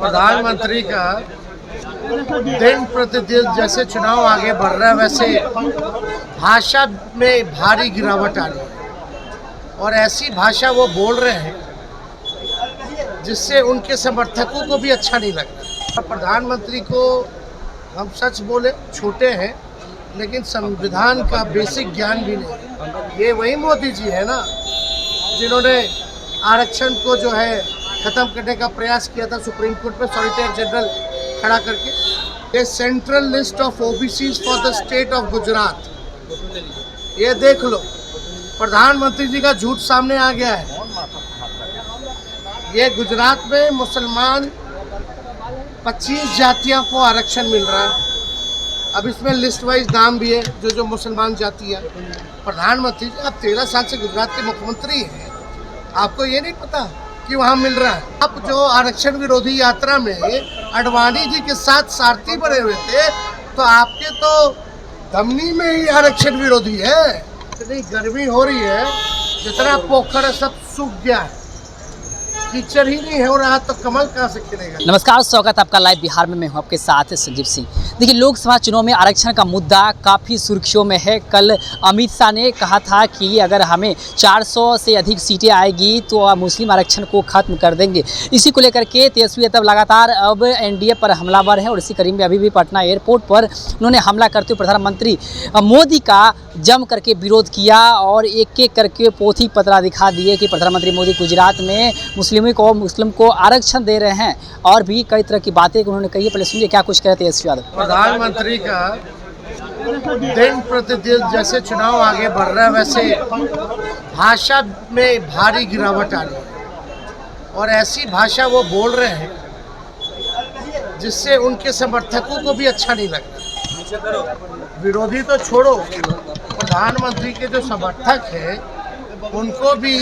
प्रधानमंत्री का दिन प्रतिदिन जैसे चुनाव आगे बढ़ रहा है वैसे भाषा में भारी गिरावट आ रही है और ऐसी भाषा वो बोल रहे हैं जिससे उनके समर्थकों को भी अच्छा नहीं लग रहा। प्रधानमंत्री को हम सच बोले छोटे हैं लेकिन संविधान का बेसिक ज्ञान भी नहीं। ये वही मोदी जी है ना जिन्होंने आरक्षण को जो है ख़त्म करने का प्रयास किया था सुप्रीम कोर्ट में सॉलिसिटर जनरल खड़ा करके। ये central list of OBCs for the state of Gujarat, ये देख लो प्रधानमंत्री जी का झूठ सामने आ गया है। ये गुजरात में मुसलमान 25 जातियों को आरक्षण मिल रहा है। अब इसमें लिस्ट वाइज नाम भी है जो मुसलमान जाति है। प्रधानमंत्री जी आप 13 साल से गुजरात के मुख्यमंत्री हैं, आपको ये नहीं पता कि वहाँ मिल रहा है? आप जो आरक्षण विरोधी यात्रा में अडवाणी जी के साथ सारथी बने हुए थे तो आपके तो धमनी में ही आरक्षण विरोधी है। इतनी गर्मी हो रही है जितना पोखर सब सूख गया है, कीचड़ ही नहीं हो रहा तो कमल कहाँ से खिलेगा। नमस्कार, स्वागत आपका लाइव बिहार में। मैं हूं आपके साथ संजीव सिंह। देखिए, लोकसभा चुनाव में आरक्षण का मुद्दा काफ़ी सुर्खियों में है। कल अमित शाह ने कहा था कि अगर हमें 400 से अधिक सीटें आएगी तो मुस्लिम आरक्षण को ख़त्म कर देंगे। इसी को लेकर के तेजस्वी यादव लगातार अब एनडीए पर हमलावर है और इसी कड़ी में अभी भी पटना एयरपोर्ट पर उन्होंने हमला करते हुए प्रधानमंत्री मोदी का जम करके विरोध किया और एक एक करके पोथी पत्रा दिखा दिए कि प्रधानमंत्री मोदी गुजरात में मुस्लिम को आरक्षण दे रहे हैं और भी कई तरह की बातें उन्होंने कही है। पहले सुनिए क्या कुछ कहते हैं तेजस्वी यादव। प्रधानमंत्री का दिन प्रतिदिन जैसे चुनाव आगे बढ़ रहा है वैसे भाषा में भारी गिरावट आ रही है और ऐसी भाषा वो बोल रहे हैं जिससे उनके समर्थकों को भी अच्छा नहीं लग रहा। विरोधी तो छोड़ो, प्रधानमंत्री के जो समर्थक हैं उनको भी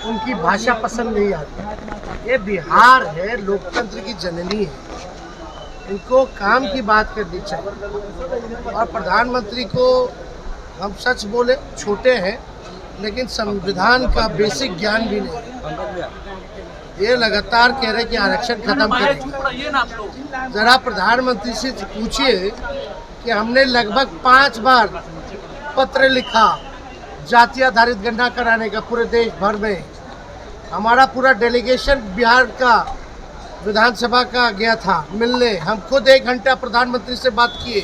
उनकी भाषा पसंद नहीं आती। ये बिहार है, लोकतंत्र की जननी है, इनको काम की बात करनी चाहिए। और प्रधानमंत्री को हम सच बोले छोटे हैं लेकिन संविधान का बेसिक ज्ञान भी नहीं। ये लगातार कह रहे कि आरक्षण खत्म करेंगे। जरा प्रधानमंत्री से पूछिए कि हमने लगभग 5 बार पत्र लिखा जाति आधारित गणना कराने का पूरे देश भर में। हमारा पूरा डेलीगेशन बिहार का विधानसभा का गया था मिलने। हम खुद 1 घंटा प्रधानमंत्री से बात किए,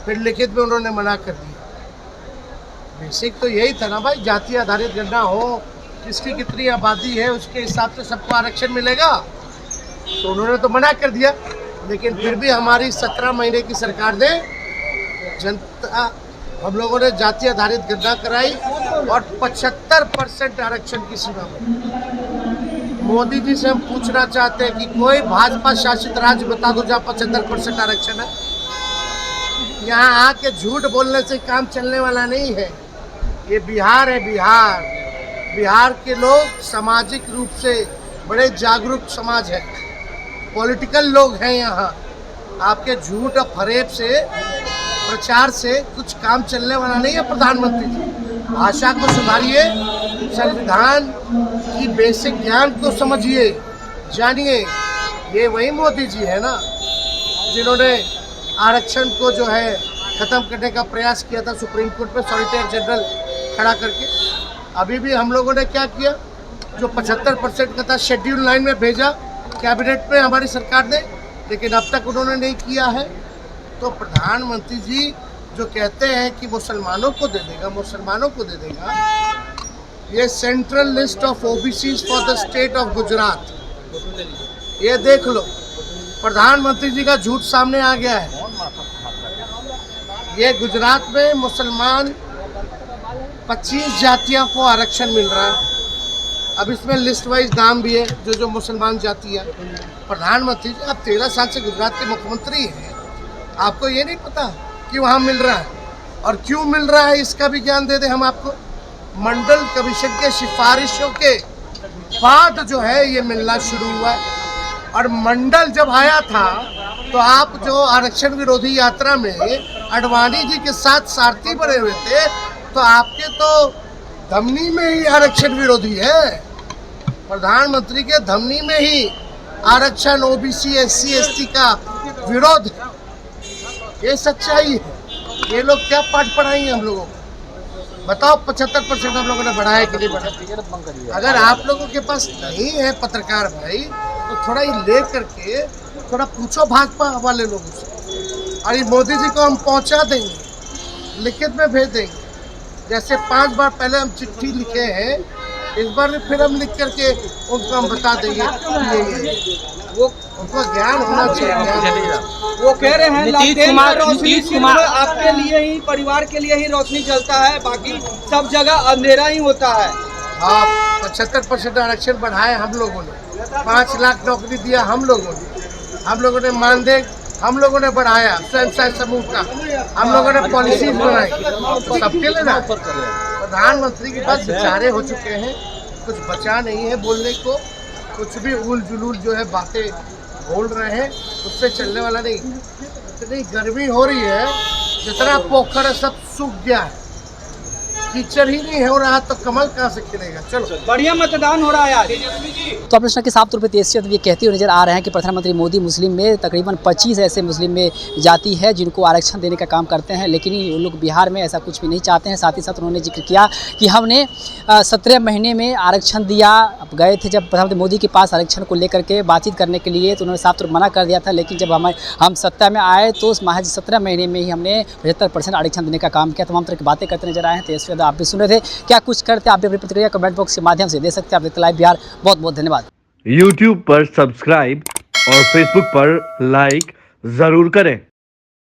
फिर लिखित में उन्होंने मना कर दिया। बेसिक तो यही था ना भाई, जाति आधारित गणना हो, किसकी कितनी आबादी है उसके हिसाब से सबको आरक्षण मिलेगा। तो उन्होंने तो मना कर दिया, लेकिन फिर भी हमारी 17 महीने की सरकार ने जनता हम लोगों ने जाति आधारित गणना कराई और 75% आरक्षण की सीमा में। मोदी जी से हम पूछना चाहते हैं कि कोई भाजपा शासित राज्य बता दो जहाँ 75% आरक्षण है। यहाँ आके झूठ बोलने से काम चलने वाला नहीं है। ये बिहार है, बिहार के लोग सामाजिक रूप से बड़े जागरूक समाज है, पॉलिटिकल लोग हैं यहाँ। आपके झूठ और फरेब से प्रचार से कुछ काम चलने वाला नहीं है। प्रधानमंत्री जी भाषा को सुधारिए, संविधान की बेसिक ज्ञान को समझिए, जानिए। ये वही मोदी जी है ना जिन्होंने आरक्षण को जो है ख़त्म करने का प्रयास किया था सुप्रीम कोर्ट में सॉलिसिटर जनरल खड़ा करके। अभी भी हम लोगों ने क्या किया, जो 75% का था शेड्यूल 9 में भेजा कैबिनेट में हमारी सरकार ने, लेकिन अब तक उन्होंने नहीं किया है। तो प्रधानमंत्री जी जो कहते हैं कि मुसलमानों को दे देगा, ये central list of OBCs for the state of Gujarat, ये देख लो प्रधानमंत्री जी का झूठ सामने आ गया है। ये गुजरात में मुसलमान 25 जातियों को आरक्षण मिल रहा है। अब इसमें लिस्ट वाइज नाम भी है जो मुसलमान जाति है। प्रधानमंत्री जी आप 13 साल से गुजरात के मुख्यमंत्री हैं, आपको ये नहीं पता कि वहाँ मिल रहा है और क्यों मिल रहा है, इसका भी ज्ञान दे दें हम आपको। मंडल कमीशन के सिफारिशों के बाद जो है ये मिलना शुरू हुआ है। और मंडल जब आया था तो आप जो आरक्षण विरोधी यात्रा में अडवाणी जी के साथ सारथी बने हुए थे तो आपके तो धमनी में ही आरक्षण विरोधी है। प्रधानमंत्री के धमनी में ही आरक्षण ओबीसी एससी एसटी का विरोध है, ये सच्चाई है। ये लोग क्या पाठ पढ़ाएंगे हम लोगों को? बताओ 75% हम लोगों ने बढ़ाया कि नहीं बढ़ाया? अगर आप लोगों के पास नहीं है पत्रकार भाई, तो थोड़ा ये ले करके थोड़ा पूछो भाजपा वाले लोगों से। और ये मोदी जी को हम पहुंचा देंगे, लिखित में भेज देंगे। जैसे 5 बार पहले हम चिट्ठी लिखे हैं, इस बार भी फिर हम लिख करके उनको हम बता देंगे कि ये वो उनको ज्ञान होना चाहिए। वो कह रहे हैं नीतीश कुमार आपके लिए ही, परिवार के लिए ही रोशनी जलता है, बाकी सब जगह अंधेरा ही होता है। हाँ, 75% आरक्षण बढ़ाए हम लोगों ने, 5 लाख नौकरी दिया हम लोगों ने मानदेय हम लोगों ने बढ़ाया, स्वयं सहायता समूह का हम लोगों ने पॉलिसीज बनाई, सबके लिए ना। प्रधानमंत्री के पास विचारे हो चुके हैं, कुछ बचा नहीं है बोलने को। कुछ भी उल जुलूल जो है बातें बोल रहे हैं, उससे चलने वाला नहीं। इतनी गर्मी हो रही है, जितना पोखर है सब सूख गया है, कीचड़ ही नहीं हो रहा तो कमल कहाँ से खिलेगा। चलो, बढ़िया मतदान हो रहा है आज। तो आप प्रश्न के साफ तौर पर तेजस्वी यादव ये कहते हुए नजर आ रहे हैं कि प्रधानमंत्री मोदी मुस्लिम में तकरीबन 25 ऐसे मुस्लिम में जाति है जिनको आरक्षण देने का काम करते हैं, लेकिन ये लोग बिहार में ऐसा कुछ भी नहीं चाहते हैं। साथ ही साथ उन्होंने जिक्र किया कि हमने 17 महीने में आरक्षण दिया। अब गए थे जब प्रधानमंत्री मोदी के पास आरक्षण को लेकर के बातचीत करने के लिए, तो उन्होंने साफ तौर पर मना कर दिया था। लेकिन जब हम सत्ता में आए तो महज 17 महीने में ही हमने 75% आरक्षण देने का काम किया। तमाम तरह की बातें करते नजर आए हैं तेजस्वी यादव। आप भी सुन रहे थे, क्या कुछ करते आप भी अपनी प्रतिक्रिया कमेंट बॉक्स के माध्यम से दे सकते हैं। आप देखते लाइव बिहार, बहुत बहुत धन्यवाद। YouTube पर सब्सक्राइब और Facebook पर लाइक जरूर करें।